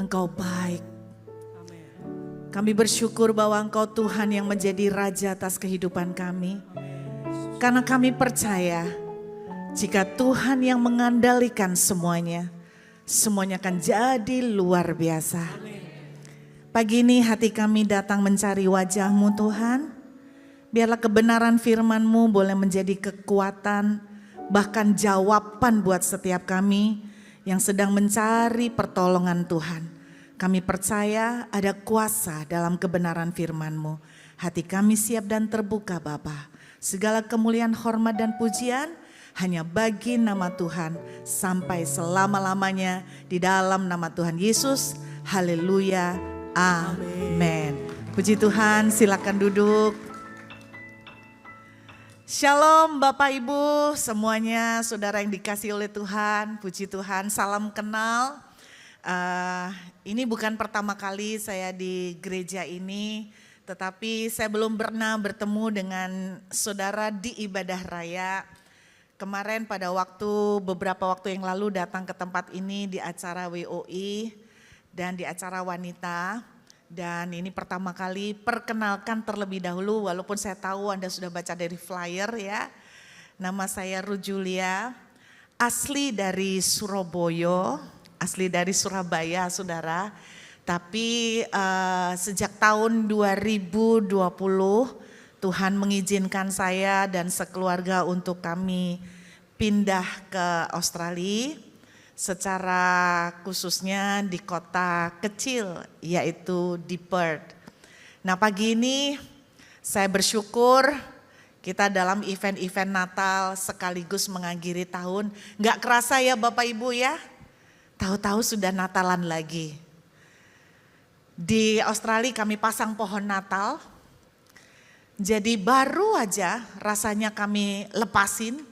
Engkau baik. Kami bersyukur bahwa Engkau Tuhan yang menjadi Raja atas kehidupan kami. Karena kami percaya jika Tuhan yang mengandalkan semuanya, semuanya akan jadi luar biasa. Pagi ini hati kami datang mencari wajah-Mu Tuhan. Biarlah kebenaran firman-Mu boleh menjadi kekuatan, bahkan jawaban buat setiap kami yang sedang mencari pertolongan Tuhan. Kami percaya ada kuasa dalam kebenaran firman-Mu. Hati kami siap dan terbuka Bapa. Segala kemuliaan, hormat dan pujian hanya bagi nama Tuhan sampai selama-lamanya di dalam nama Tuhan Yesus. Haleluya. Amin. Puji Tuhan, silakan duduk. Shalom Bapak Ibu semuanya, saudara yang dikasihi oleh Tuhan. Puji Tuhan, salam kenal. Ini bukan pertama kali saya di gereja ini, tetapi saya belum pernah bertemu dengan saudara di ibadah raya. Kemarin pada beberapa waktu yang lalu datang ke tempat ini di acara WOI dan di acara wanita. Dan ini pertama kali perkenalkan terlebih dahulu, walaupun saya tahu Anda sudah baca dari flyer ya. Nama saya Ruth Julia, asli dari Surabaya, asli dari Surabaya saudara. Tapi sejak tahun 2020 Tuhan mengizinkan saya dan sekeluarga untuk kami pindah ke Australia. Secara khususnya di kota kecil yaitu di Perth. Nah pagi ini saya bersyukur kita dalam event-event Natal sekaligus mengakhiri tahun. Gak kerasa ya Bapak Ibu ya, tahu-tahu sudah Natalan lagi. Di Australia kami pasang pohon Natal, jadi baru aja rasanya kami lepasin,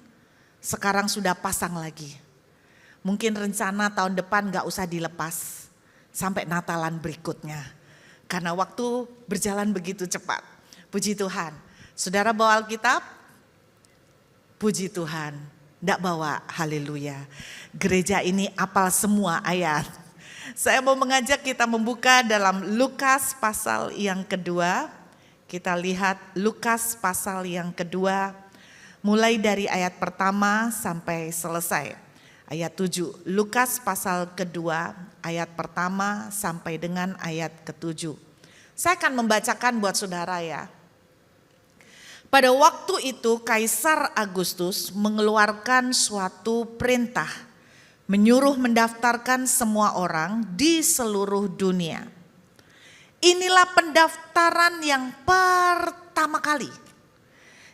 sekarang sudah pasang lagi. Mungkin rencana tahun depan gak usah dilepas sampai Natalan berikutnya. Karena waktu berjalan begitu cepat. Puji Tuhan. Saudara bawa Alkitab? Puji Tuhan. Gak bawa, haleluya. Gereja ini apal semua ayat. Saya mau mengajak kita membuka dalam Lukas pasal yang kedua. Kita lihat Lukas pasal yang kedua. Mulai dari ayat pertama sampai selesai. Ayat 7, Lukas pasal kedua ayat pertama sampai dengan ayat ke-7. Saya akan membacakan buat saudara ya. Pada waktu itu Kaisar Agustus mengeluarkan suatu perintah, menyuruh mendaftarkan semua orang di seluruh dunia. Inilah pendaftaran yang pertama kali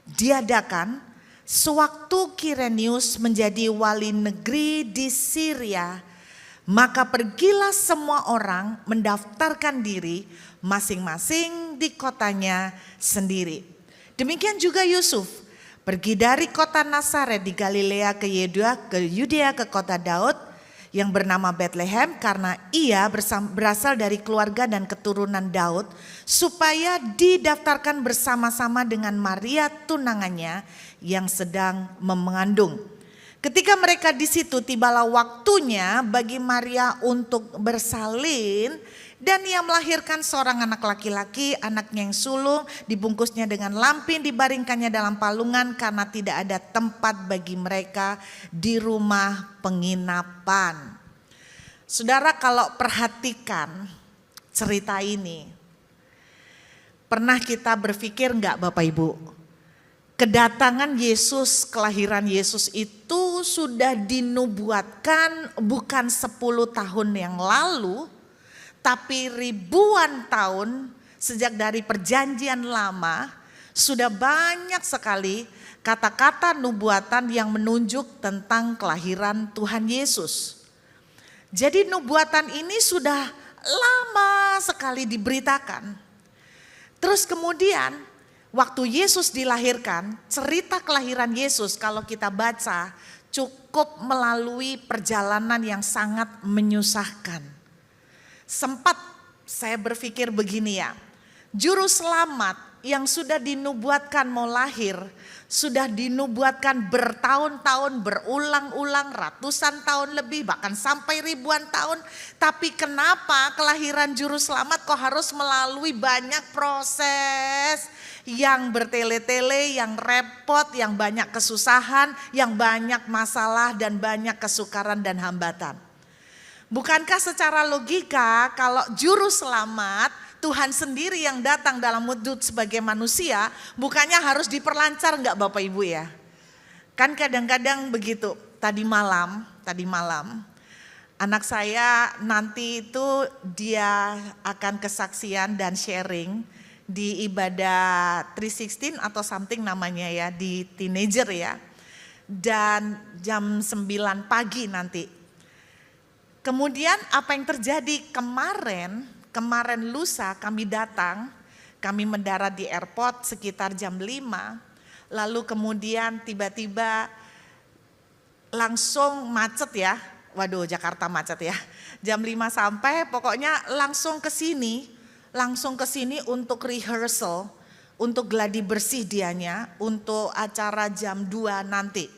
diadakan sewaktu Kirenius menjadi wali negeri di Syria, maka pergilah semua orang mendaftarkan diri masing-masing di kotanya sendiri. Demikian juga Yusuf pergi dari kota Nazaret di Galilea ke Yudea ke kota Daud yang bernama Bethlehem karena ia berasal dari keluarga dan keturunan Daud, supaya didaftarkan bersama-sama dengan Maria tunangannya yang sedang mengandung. Ketika mereka di situ, tibalah waktunya bagi Maria untuk bersalin, dan ia melahirkan seorang anak laki-laki, anaknya yang sulung, dibungkusnya dengan lampin, dibaringkannya dalam palungan karena tidak ada tempat bagi mereka di rumah penginapan. Saudara, kalau perhatikan cerita ini, pernah kita berpikir enggak Bapak Ibu? Kedatangan Yesus, kelahiran Yesus itu sudah dinubuatkan bukan 10 tahun yang lalu, tapi ribuan tahun sejak dari perjanjian lama. Sudah banyak sekali kata-kata nubuatan yang menunjuk tentang kelahiran Tuhan Yesus. Jadi nubuatan ini sudah lama sekali diberitakan. Terus kemudian waktu Yesus dilahirkan, cerita kelahiran Yesus kalau kita baca cukup melalui perjalanan yang sangat menyusahkan. Sempat saya berpikir begini ya, juru selamat yang sudah dinubuatkan mau lahir, sudah dinubuatkan bertahun-tahun, berulang-ulang, ratusan tahun lebih, bahkan sampai ribuan tahun. Tapi kenapa kelahiran juru selamat kok harus melalui banyak proses yang bertele-tele, yang repot, yang banyak kesusahan, yang banyak masalah dan banyak kesukaran dan hambatan. Bukankah secara logika kalau juru selamat Tuhan sendiri yang datang dalam wujud sebagai manusia, bukannya harus diperlancar enggak Bapak Ibu ya? Kan kadang-kadang begitu. Tadi malam anak saya nanti itu dia akan kesaksian dan sharing di ibadah 316 atau something namanya ya, di teenager ya. Dan jam 9 pagi nanti. Kemudian apa yang terjadi kemarin lusa kami datang, kami mendarat di airport sekitar jam 5, lalu kemudian tiba-tiba langsung macet ya, waduh Jakarta macet ya, jam 5 sampai pokoknya langsung ke sini untuk rehearsal, untuk gladi bersih dianya, untuk acara jam 2 nanti.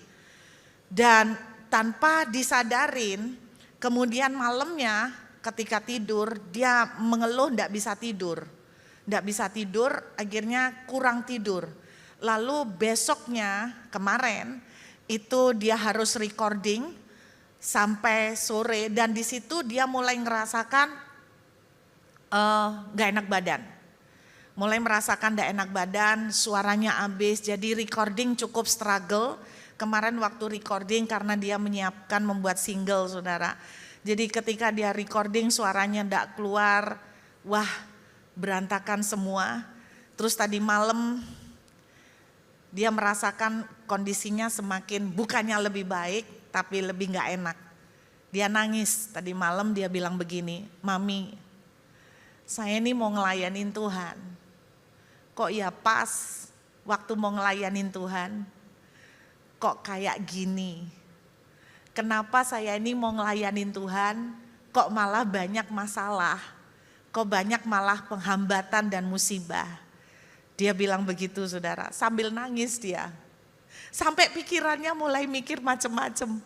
Dan tanpa disadarin, kemudian malamnya ketika tidur dia mengeluh tidak bisa tidur, akhirnya kurang tidur. Lalu besoknya kemarin itu dia harus recording sampai sore dan di situ dia mulai ngerasakan gak enak badan. Mulai merasakan gak enak badan, suaranya habis, jadi recording cukup struggle. Kemarin waktu recording karena dia menyiapkan membuat single saudara. Jadi ketika dia recording suaranya enggak keluar, wah berantakan semua. Terus tadi malam dia merasakan kondisinya semakin bukannya lebih baik tapi lebih enggak enak. Dia nangis tadi malam, dia bilang begini, "Mami, saya ini mau ngelayanin Tuhan. Kok ya pas waktu mau ngelayanin Tuhan, kok kayak gini. Kenapa saya ini mau ngelayanin Tuhan, kok malah banyak masalah, kok banyak malah penghambatan dan musibah." Dia bilang begitu saudara, sambil nangis dia. Sampai pikirannya mulai mikir macam-macam.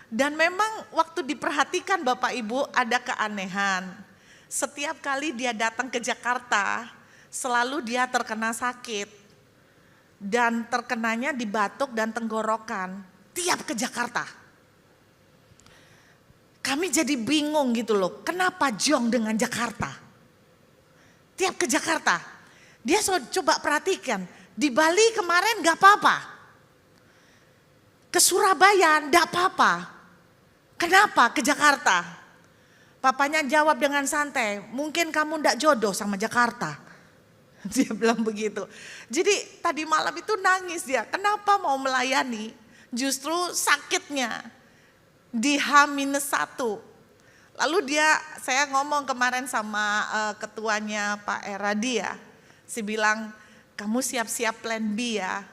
Dan memang waktu diperhatikan Bapak Ibu ada keanehan. Setiap kali dia datang ke Jakarta, selalu dia terkena sakit. Dan terkenanya di batuk dan tenggorokan, tiap ke Jakarta. Kami jadi bingung gitu loh, kenapa jong dengan Jakarta? Tiap ke Jakarta, dia coba perhatikan, di Bali kemarin gak apa-apa. Ke Surabaya gak apa-apa. Kenapa ke Jakarta? Papanya jawab dengan santai, mungkin kamu gak jodoh sama Jakarta. Dia bilang begitu. Jadi tadi malam itu nangis dia, kenapa mau melayani? Justru sakitnya di H-1. Lalu saya ngomong kemarin sama ketuanya Pak Eradi ya. Saya bilang, kamu siap-siap plan B ya.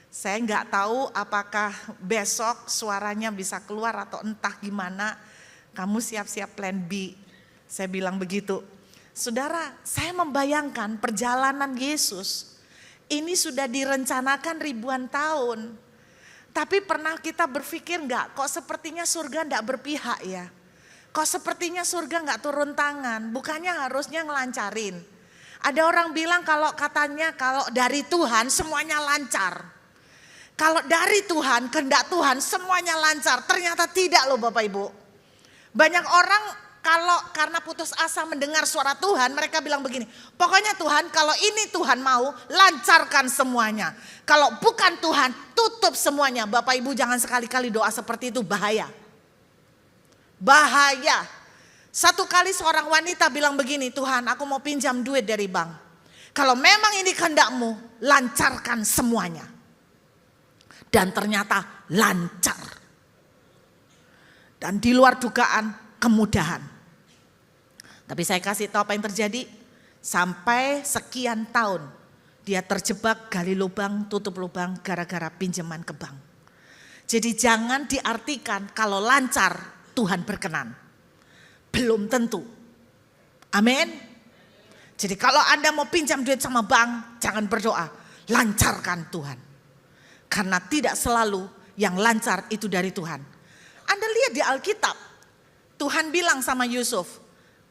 Saya nggak tahu apakah besok suaranya bisa keluar atau entah gimana. Kamu siap-siap plan B. Saya bilang begitu. Saudara, saya membayangkan perjalanan Yesus. Ini sudah direncanakan ribuan tahun. Tapi pernah kita berpikir enggak, kok sepertinya surga enggak berpihak ya? Kok sepertinya surga enggak turun tangan, bukannya harusnya ngelancarin. Ada orang bilang kalau dari Tuhan semuanya lancar. Kalau dari Tuhan, kehendak Tuhan semuanya lancar. Ternyata tidak loh Bapak Ibu. Banyak orang karena putus asa mendengar suara Tuhan, mereka bilang begini, pokoknya Tuhan kalau ini Tuhan mau, lancarkan semuanya. Kalau bukan Tuhan, tutup semuanya. Bapak Ibu jangan sekali-kali doa seperti itu, bahaya. Bahaya. Satu kali seorang wanita bilang begini, Tuhan aku mau pinjam duit dari bank. Kalau memang ini kehendak-Mu, lancarkan semuanya. Dan ternyata lancar. Dan di luar dugaan, kemudahan. Tapi saya kasih tahu apa yang terjadi. Sampai sekian tahun dia terjebak gali lubang, tutup lubang gara-gara pinjaman ke bank. Jadi jangan diartikan kalau lancar Tuhan berkenan. Belum tentu. Amin. Jadi kalau Anda mau pinjam duit sama bank, jangan berdoa, lancarkan Tuhan. Karena tidak selalu yang lancar itu dari Tuhan. Anda lihat di Alkitab, Tuhan bilang sama Yusuf,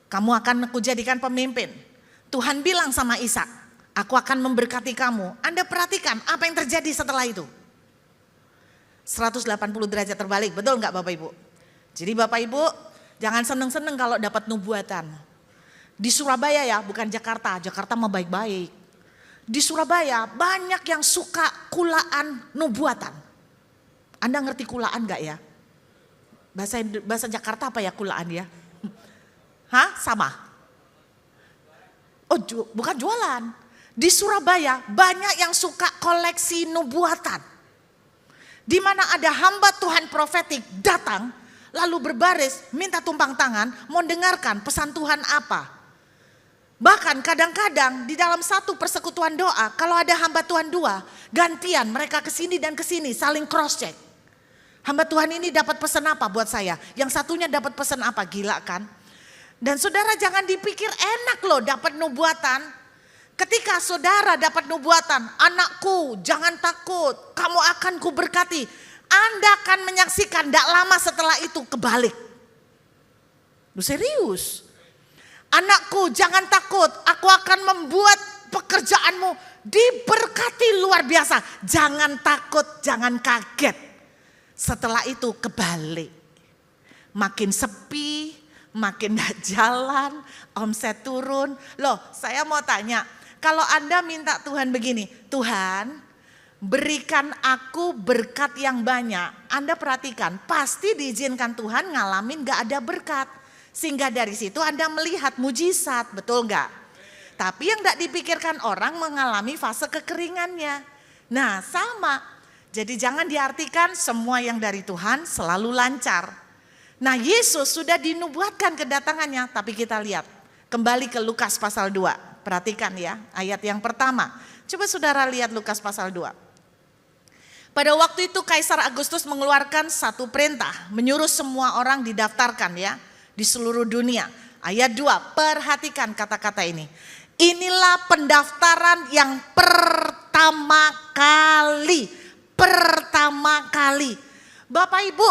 kamu akan aku jadikan pemimpin. Tuhan bilang sama Ishak, aku akan memberkati kamu. Anda perhatikan apa yang terjadi setelah itu. 180 derajat terbalik, betul nggak Bapak Ibu? Jadi Bapak Ibu jangan seneng-seneng kalau dapat nubuatan. Di Surabaya ya, bukan Jakarta. Jakarta mah baik-baik. Di Surabaya banyak yang suka kulaan nubuatan. Anda ngerti kulaan gak ya? Bahasa Jakarta apa ya kulaan ya? Hah? Sama? Oh bukan jualan. Di Surabaya banyak yang suka koleksi nubuatan. Di mana ada hamba Tuhan profetik datang, lalu berbaris minta tumpang tangan, mau dengarkan pesan Tuhan apa. Bahkan kadang-kadang di dalam satu persekutuan doa, kalau ada hamba Tuhan dua, gantian mereka ke sini dan ke sini saling cross check. Hamba Tuhan ini dapat pesan apa buat saya? Yang satunya dapat pesan apa? Gila kan? Dan saudara jangan dipikir enak loh dapat nubuatan. Ketika saudara dapat nubuatan, anakku jangan takut, kamu akan kuberkati. Anda akan menyaksikan tidak lama setelah itu kebalik. Lu serius? Anakku jangan takut, aku akan membuat pekerjaanmu diberkati luar biasa. Jangan takut, jangan kaget. Setelah itu kebalik. Makin sepi, makin gak jalan, omset turun. Loh saya mau tanya, kalau Anda minta Tuhan begini, Tuhan berikan aku berkat yang banyak. Anda perhatikan, pasti diizinkan Tuhan ngalamin gak ada berkat. Sehingga dari situ Anda melihat mujizat, betul enggak? Tapi yang tidak dipikirkan orang mengalami fase kekeringannya. Nah sama, jadi jangan diartikan semua yang dari Tuhan selalu lancar. Nah Yesus sudah dinubuatkan kedatangannya, tapi kita lihat. Kembali ke Lukas pasal 2, perhatikan ya ayat yang pertama. Coba saudara lihat Lukas pasal 2. Pada waktu itu Kaisar Agustus mengeluarkan satu perintah, menyuruh semua orang didaftarkan ya. Di seluruh dunia. Ayat 2, perhatikan kata-kata ini. Inilah pendaftaran yang pertama kali. Pertama kali. Bapak Ibu,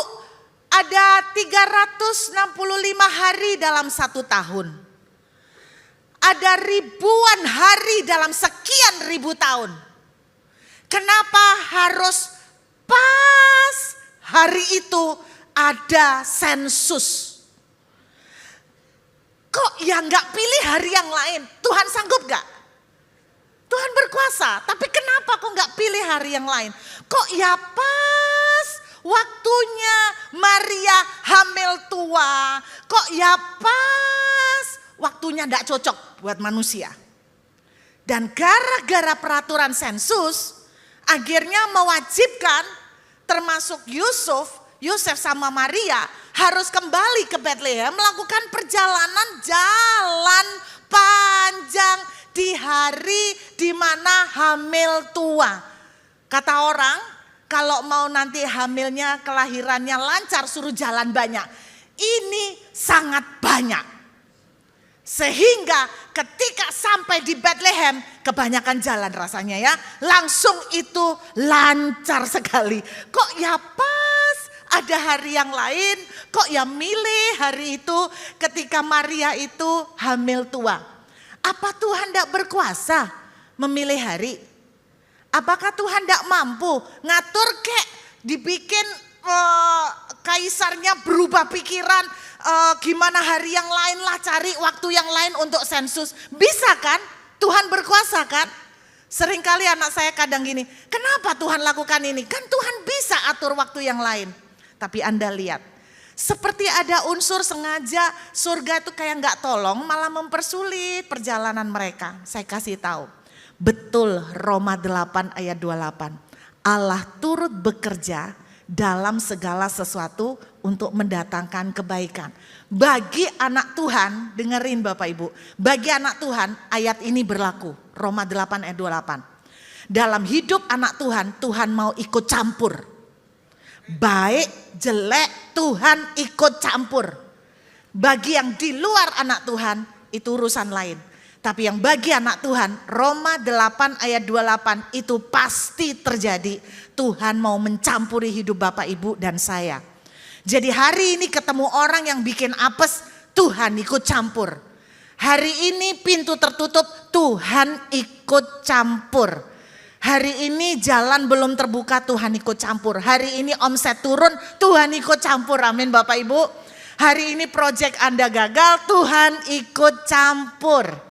ada 365 hari dalam satu tahun. Ada ribuan hari dalam sekian ribu tahun. Kenapa harus pas hari itu ada sensus? Kok ya nggak pilih hari yang lain? Tuhan sanggup gak? Tuhan berkuasa, tapi kenapa kok nggak pilih hari yang lain? Kok ya pas waktunya Maria hamil tua? Kok ya pas waktunya nggak cocok buat manusia? Dan gara-gara peraturan sensus, akhirnya mewajibkan termasuk Yosef sama Maria harus kembali ke Bethlehem melakukan perjalanan jalan panjang di hari di mana hamil tua. Kata orang kalau mau nanti hamilnya kelahirannya lancar suruh jalan banyak. Ini sangat banyak. Sehingga ketika sampai di Bethlehem kebanyakan jalan rasanya ya. Langsung itu lancar sekali. Kok ya pas ada hari yang lain, kok ya milih hari itu ketika Maria itu hamil tua. Apa Tuhan tidak berkuasa memilih hari? Apakah Tuhan tidak mampu ngatur kek dibikin kaisarnya berubah pikiran, gimana hari yang lain lah, cari waktu yang lain untuk sensus. Bisa kan? Tuhan berkuasa kan? Seringkali anak saya kadang gini, kenapa Tuhan lakukan ini? Kan Tuhan bisa atur waktu yang lain. Tapi Anda lihat, seperti ada unsur sengaja surga itu kayak nggak tolong, malah mempersulit perjalanan mereka. Saya kasih tahu, betul Roma 8 ayat 28. Allah turut bekerja dalam segala sesuatu untuk mendatangkan kebaikan. Bagi anak Tuhan, dengerin Bapak Ibu, bagi anak Tuhan ayat ini berlaku. Roma 8 ayat 28. Dalam hidup anak Tuhan, Tuhan mau ikut campur. Baik, jelek, Tuhan ikut campur. Bagi yang di luar anak Tuhan, itu urusan lain. Tapi yang bagi anak Tuhan, Roma 8 ayat 28 itu pasti terjadi. Tuhan mau mencampuri hidup Bapak, Ibu, dan saya. Jadi hari ini ketemu orang yang bikin apes, Tuhan ikut campur. Hari ini pintu tertutup, Tuhan ikut campur. Hari ini jalan belum terbuka, Tuhan ikut campur. Hari ini omset turun, Tuhan ikut campur. Amin Bapak Ibu. Hari ini proyek Anda gagal, Tuhan ikut campur.